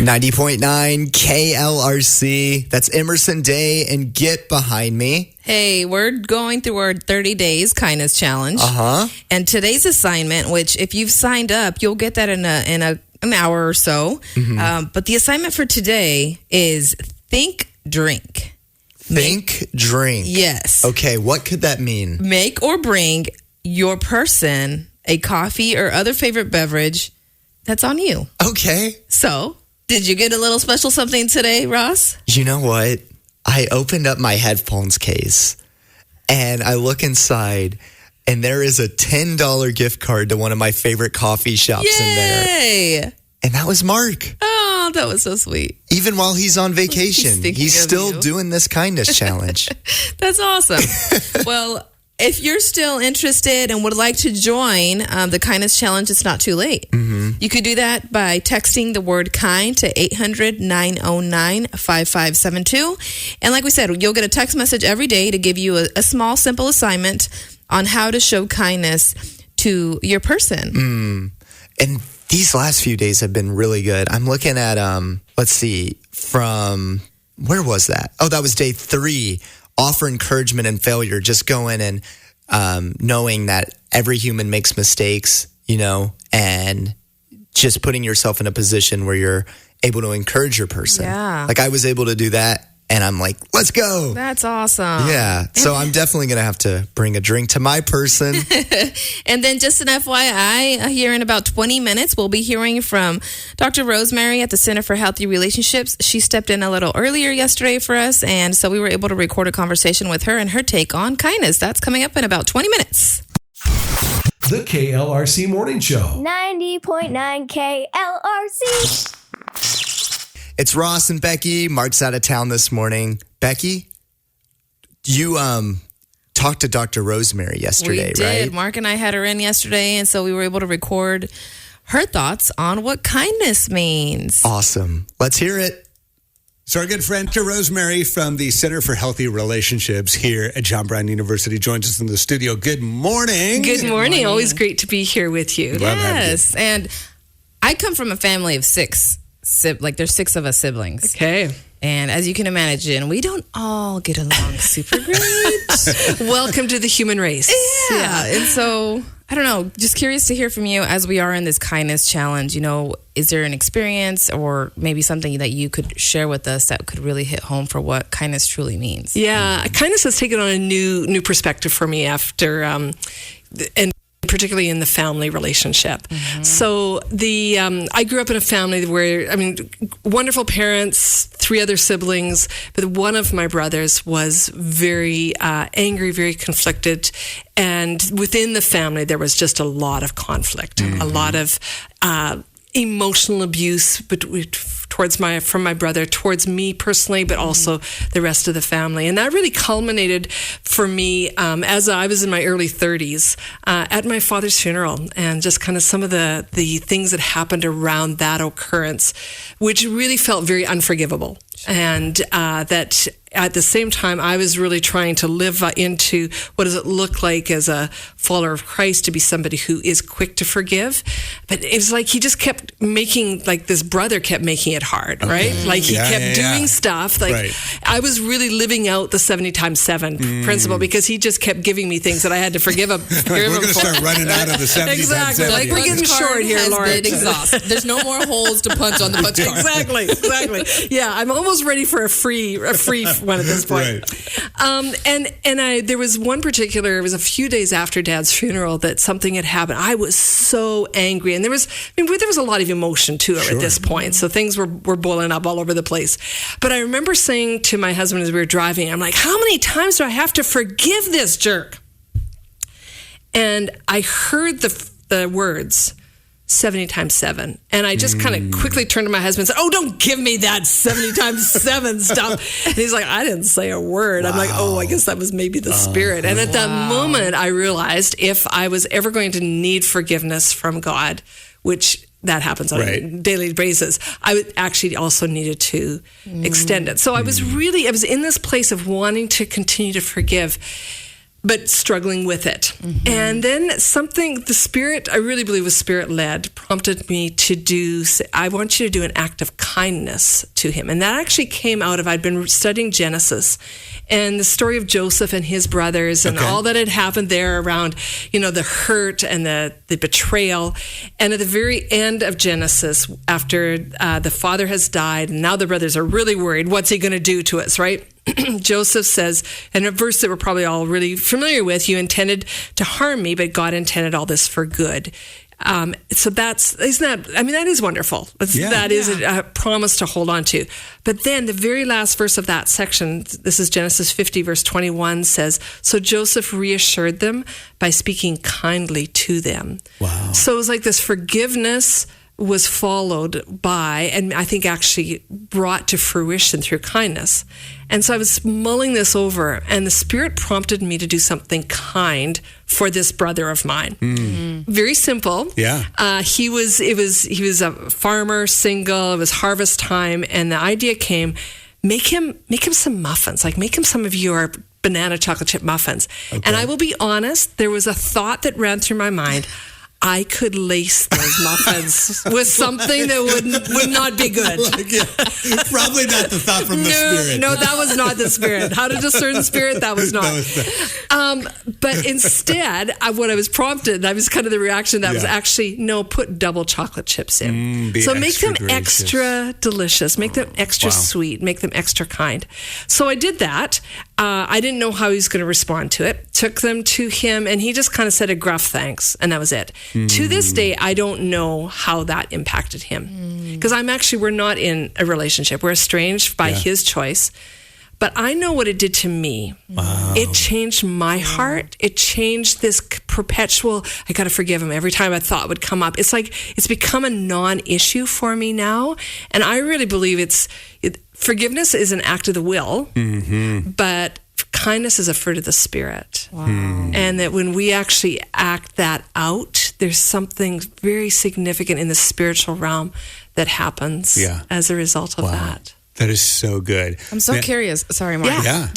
90.9 KLRC. That's Emerson Day and Get Behind Me. Hey, we're going through our 30 days kindness challenge. And today's assignment, which if you've signed up, you'll get that in an hour or so. But the assignment for today is think, drink. Think, drink. Yes. Okay, what could that mean? Make or bring your person a coffee or other favorite beverage that's on you. Okay. So, did you get a little special something today, Ross? You know what? I opened up my headphones case and I look inside and there is a $10 gift card to one of my favorite coffee shops in there. Yay! And that was Mark. Oh, that was so sweet. Even while he's on vacation, he's still doing this kindness challenge. That's awesome. Well, if you're still interested and would like to join the kindness challenge, it's not too late. You could do that by texting the word kind to 800-909-5572. And like we said, you'll get a text message every day to give you a small, simple assignment on how to show kindness to your person. And these last few days have been really good. I'm looking at, let's see, from, where was that? Oh, that was day 3. Offer encouragement and failure. Just going and knowing that every human makes mistakes, you know, and just putting yourself in a position where you're able to encourage your person. Yeah. Like I was able to do that. And I'm like, let's go. That's awesome. Yeah. So I'm definitely going to have to bring a drink to my person. And then just an FYI, here in about 20 minutes, we'll be hearing from Dr. Rosemary at the Center for Healthy Relationships. She stepped in a little earlier yesterday for us. And so we were able to record a conversation with her and her take on kindness. That's coming up in about 20 minutes. The KLRC Morning Show. 90.9 KLRC. It's Ross and Becky. Mark's out of town this morning. Becky, you talked to Dr. Rosemary yesterday, we did. right? Mark and I had her in yesterday, and so we were able to record her thoughts on what kindness means. Awesome. Let's hear it. So our good friend Dr. Rosemary from the Center for Healthy Relationships here at John Brown University joins us in the studio. Good morning. Good morning. Always great to be here with you. Yes, and I come from a family of 6. There's 6 of us siblings. Okay. And as you can imagine, we don't all get along super great. Welcome to the human race. Yeah. And so, I don't know, just curious to hear from you as we are in this kindness challenge. You know, is there an experience or maybe something that you could share with us that could really hit home for what kindness truly means? Yeah. Kindness has taken on a new perspective for me after, and particularly in the family relationship. So I grew up in a family where, wonderful parents, 3 other siblings, but one of my brothers was very angry, very conflicted. And within the family, there was just a lot of conflict, a lot of emotional abuse from my brother towards me personally, but also the rest of the family. And that really culminated for me as I was in my early 30s at my father's funeral, and just kind of some of the things that happened around that occurrence, which really felt very unforgivable. And that at the same time, I was really trying to live into what does it look like as a follower of Christ to be somebody who is quick to forgive. But it was like he just kept making, like this brother kept making it hard, right? Like he kept doing stuff. Like I was really living out the 70 times 7 principle, because he just kept giving me things that I had to forgive him. We're going to start running out of the 70 times 7. Like we're getting short here, Lauren. There's no more holes to punch on the punch card. Exactly. Yeah, I'm almost ready for a free one at this point. There was one particular, it was a few days after Dad's funeral that something had happened. I was so angry, and there was a lot of emotion to it at this point. So things were boiling up all over the place. But I remember saying to my husband as we were driving, I'm like, how many times do I have to forgive this jerk? And I heard the words 70 times 7. And I just kind of quickly turned to my husband and said, oh, don't give me that 70 times 7 stuff. And he's like, I didn't say a word. Wow. I'm like, oh, I guess that was maybe the spirit. And at that moment, I realized if I was ever going to need forgiveness from God, which that happens on a daily basis, I would actually also needed to extend it. So I was in this place of wanting to continue to forgive. but struggling with it. And then the Spirit, I really believe was Spirit-led, prompted me to I want you to do an act of kindness to him. And that actually came out of, I'd been studying Genesis and the story of Joseph and his brothers and all that had happened there around, the hurt and the betrayal. And at the very end of Genesis, after the father has died, and now the brothers are really worried, what's he going to do to us, right? Joseph says, in a verse that we're probably all really familiar with, you intended to harm me, but God intended all this for good. So that is wonderful. That is a promise to hold on to. But then the very last verse of that section, this is Genesis 50, verse 21, says, so Joseph reassured them by speaking kindly to them. Wow. So it was like this forgiveness was followed by, and I think actually brought to fruition through kindness. And so I was mulling this over, and the Spirit prompted me to do something kind for this brother of mine. Very simple. Yeah. He was a farmer, single. It was harvest time, and the idea came: make him some muffins. Like, make him some of your banana chocolate chip muffins. Okay. And I will be honest, there was a thought that ran through my mind. I could lace those muffins with something that would not be good. Probably not the thought from the Spirit. No, that was not the Spirit. How to discern the Spirit? That was not. But instead, what I was prompted, that was kind of the reaction that was actually, no, put double chocolate chips in. So make them extra delicious, make them extra sweet, make them extra kind. So I did that. I didn't know how he was going to respond to it. Took them to him, and he just kind of said a gruff thanks, and that was it. To this day, I don't know how that impacted him. Because we're not in a relationship. We're estranged by his choice. But I know what it did to me. Wow. It changed my heart. It changed this perpetual, I got to forgive him every time a thought would come up. It's like, it's become a non-issue for me now. And I really believe forgiveness is an act of the will, but kindness is a fruit of the Spirit. Wow. And that when we actually act that out, there's something very significant in the spiritual realm that happens as a result of that. That is so good. I'm so curious. Sorry, Mark. Yeah.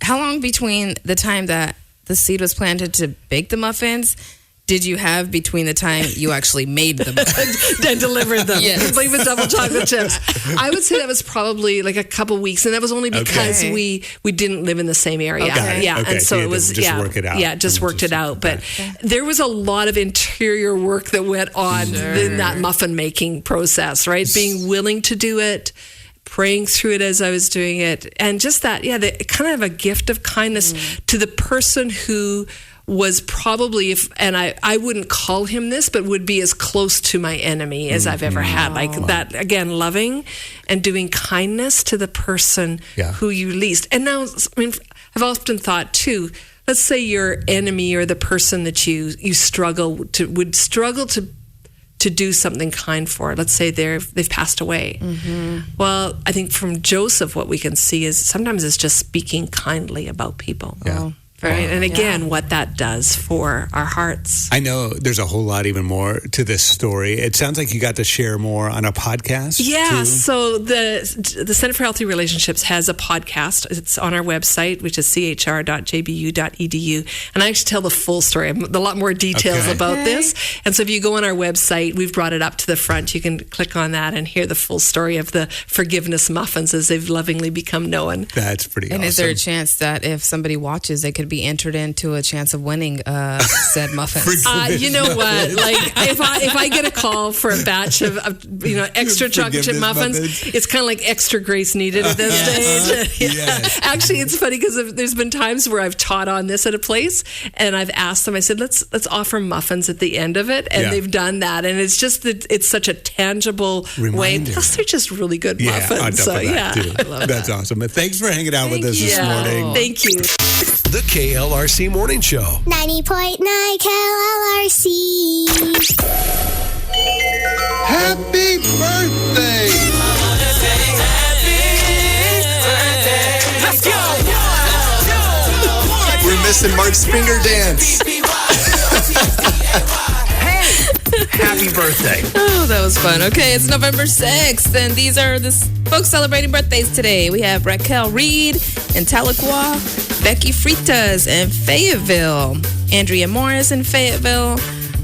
How long between the time that the seed was planted to bake the muffins did you have between the time you actually made them and delivered them? Yes. Like with double chocolate chips. I would say that was probably like a couple weeks, and that was only because we didn't live in the same area. Okay. Yeah, okay. And so it was just work it out. Yeah, just worked it out. But there was a lot of interior work that went on in that muffin making process, right? Being willing to do it, praying through it as I was doing it, and just that, kind of a gift of kindness to the person who was probably, I wouldn't call him this, but would be as close to my enemy as I've ever had. Like that, again, loving and doing kindness to the person who you least. And now, I've often thought too, let's say your enemy or the person that you would struggle to do something kind for. Let's say they've passed away. Well, I think from Joseph, what we can see is sometimes it's just speaking kindly about people. Yeah. Right. And again, what that does for our hearts. I know there's a whole lot even more to this story. It sounds like you got to share more on a podcast. Yeah. too. So the Center for Healthy Relationships has a podcast. It's on our website, which is chr.jbu.edu. And I actually tell the full story. A lot more details about this. And so if you go on our website, we've brought it up to the front. You can click on that and hear the full story of the forgiveness muffins as they've lovingly become known. That's pretty awesome. And is there a chance that if somebody watches, they could be entered into a chance of winning said muffin? You know what? Like if I get a call for a batch of extra chocolate chip muffins, it's kind of like extra grace needed at this stage. Yes. Actually, it's funny because there's been times where I've taught on this at a place, and I've asked them. I said, let's offer muffins at the end of it, and they've done that, and it's just that it's such a tangible way. Plus, they're just really good muffins. So I love That's that. awesome. And thanks for hanging out with us this morning. Thank you. The KLRC Morning Show. 90.9 KLRC. Happy birthday! Let's go! We're missing Mark's finger dance. Happy birthday. Oh, that was fun. Okay, it's November 6th, and these are the folks celebrating birthdays today. We have Raquel Reed in Tahlequah, Becky Fritas in Fayetteville. Andrea Morris in Fayetteville.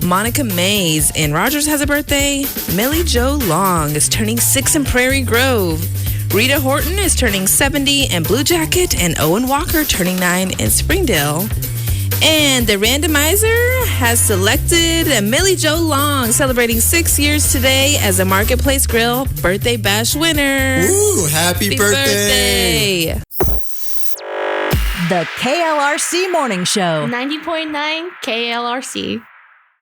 Monica Mays in Rogers has a birthday. Millie Jo Long is turning 6 in Prairie Grove. Rita Horton is turning 70 in Blue Jacket, and Owen Walker turning 9 in Springdale. And the randomizer has selected Millie Jo Long, celebrating 6 years today as a Marketplace Grill Birthday Bash winner. Ooh, happy birthday. The KLRC Morning Show. 90.9 KLRC.